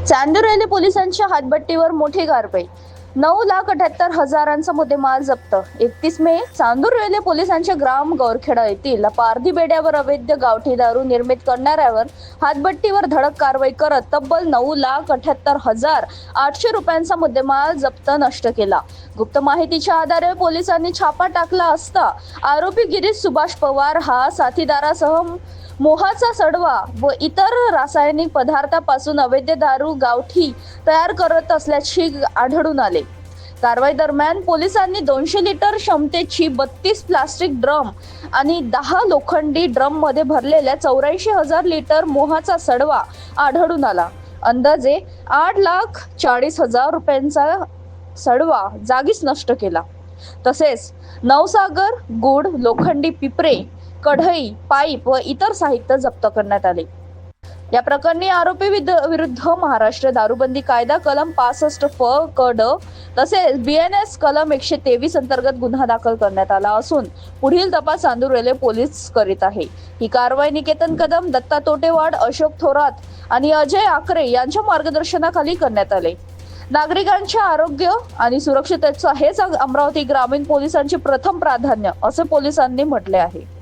चांदुरली पोलिसांच्या हातभट्टीवर मोठी कारवाई। 9,78,000चा मुद्देमाल जप्त। 31 मे चांदुरली पोलिसांच्या ग्राम गौरखेडा येथील पारधी बेड्यावर अवैध गावठी दारू निर्मित करणाऱ्यावर हातभट्टीवर धडक कारवाई करत तब्बल 9,78,800 रुपयांचा मुद्देमाल जप्त नष्ट केला। गुप्त माहितीच्या आधारे पोलिसांनी छापा टाकला असता आरोपी गिरीश सुभाष पवार हा साथीदारासह मोहाचा सडवा व इतर रासायनिक पदार्थापासून अवैध दारू गावठी तयार करत असल्याचे आढळून आले। कारवाई दरम्यान पोलिसांनी 200 लिटर क्षमतेची 32 प्लास्टिक ड्रम आणि 10 लोखंडी ड्रम मध्ये भरलेल्या 84,000 लिटर मोहाचा सडवा आढळून आला। अंदाजे 8,40,000 रुपयांचा सडवा जागीच नष्ट केला। तसेच नवसागर, गुड, लोखंडी पिपरे, कढई, पाईप व इतर साहित्य जप्त करण्यात आले। या प्रकरणी आरोपी विरुद्ध महाराष्ट्र दारूबंदी कायदा कलम 65 फ क ड तसेच BNS कलम 123 अंतर्गत गुन्हा दाखल करण्यात आला असून पुढील तपास चांदुरली पोलीस करीत आहे। ही कारवाई निकेतन कदम, दत्ता तोटेवाड, अशोक थोरात आणि अजय आकरे यांच्या मार्गदर्शनाखाली करण्यात आले। नागरिकांचे आरोग्य आणि सुरक्षिततेचे हेच अमरावती ग्रामीण पोलिसांचे प्रथम प्राधान्य असे पोलिसांनी म्हटले आहे।